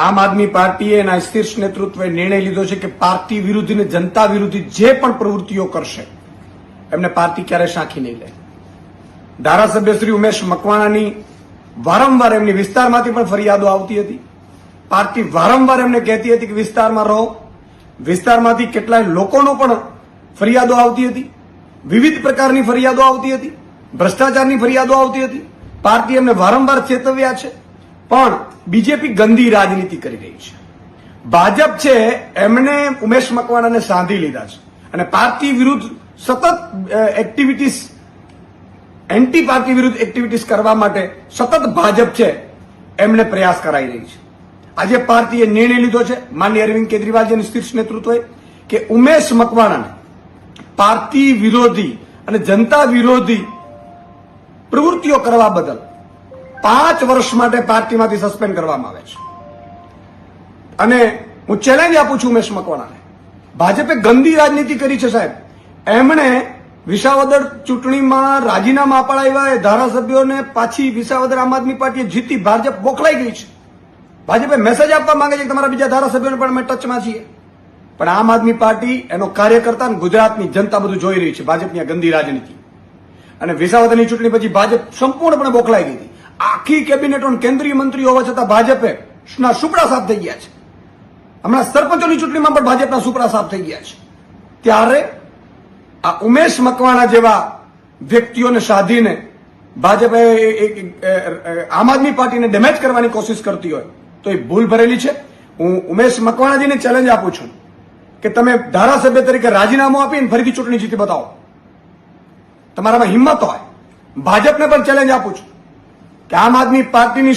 આમ આદમી પાર્ટીએ એના શીર્ષ નેતૃત્વએ નિર્ણય લીધો છે કે પાર્ટી વિરુદ્ધ અને જનતા વિરુદ્ધ જે પણ પ્રવૃત્તિઓ કરશે એમને પાર્ટી ક્યારેય સાંખી નહીં લે. ધારાસભ્ય શ્રી ઉમેશ મકવાણાની વારંવાર એમની વિસ્તારમાંથી પણ ફરિયાદો આવતી હતી. પાર્ટી વારંવાર એમને કહેતી હતી કે વિસ્તારમાં રહો. વિસ્તારમાંથી કેટલાય લોકોનો પણ ફરિયાદો આવતી હતી. વિવિધ પ્રકારની ફરિયાદો આવતી હતી. ભ્રષ્ટાચારની ફરિયાદો આવતી હતી. પાર્ટી એમને વારંવાર ચેતવ્યા છે, પણ બીજેપી ગંદી રાજનીતિ કરી રહી છે. ભાજપ છે એમણે ઉમેશ મકવાણાને સાંધી લીધા છે અને પાર્ટી વિરુદ્ધ સતત એક્ટિવિટીઝ, એન્ટી પાર્ટી વિરુદ્ધ એક્ટિવિટીઝ કરવા માટે સતત ભાજપ છે એમને પ્રયાસ કરાઈ રહી છે. આજે પાર્ટીએ નિર્ણય લીધો છે માનનીય અરવિંદ કેજરીવાલજીના શીર્ષ નેતૃત્વએ કે ઉમેશ મકવાણાને પાર્ટી વિરોધી અને જનતા વિરોધી પ્રવૃત્તિઓ કરવા બદલ 5 વર્ષ માટે પાર્ટીમાંથી સસ્પેન્ડ કરવામાં આવે છે. અને હું ચેલેન્જ આપું છું ઉમેશ મકવાણાને. ભાજપે ગંદી રાજનીતિ કરી છે સાહેબ. એમણે વિસાવદર ચૂંટણીમાં રાજીનામા અપાડાવ્યા એ ધારાસભ્યોને પાછી વિસાવદર આમ આદમી પાર્ટીએ જીતી ભાજપ બોખલાઈ ગઈ છે. ભાજપે મેસેજ આપવા માંગે છે કે તમારા બીજા ધારાસભ્યોને પણ અમે ટચમાં છીએ. પણ આમ આદમી પાર્ટી, એનો કાર્યકર્તા અને ગુજરાતની જનતા બધું જોઈ રહી છે ભાજપની આ ગંદી રાજનીતિ. અને વિસાવદરની ચૂંટણી પછી ભાજપ સંપૂર્ણપણે બોખલાઈ ગઈ હતી. આખી કેબિનેટો કેન્દ્રીય મંત્રીઓ હોવા છતાં ભાજપે સુપડા સાફ થઈ ગયા છે. હમણાં સરપંચોની ચૂંટણીમાં પણ ભાજપના સુપડા સાફ થઈ ગયા છે. ત્યારે આ ઉમેશ મકવાણા જેવા વ્યક્તિઓને સાધીને ભાજપે આમ આદમી પાર્ટીને ડેમેજ કરવાની કોશિશ કરતી હોય તો એ ભૂલ ભરેલી છે. હું ઉમેશ મકવાણાજીને ચેલેન્જ આપું છું કે તમે ધારાસભ્ય તરીકે રાજીનામું આપીને ફરીથી ચૂંટણી જીતી બતાવો. તમારામાં હિંમત હોય. ભાજપને પણ ચેલેન્જ આપું છું કે આમ આદમી પાર્ટીની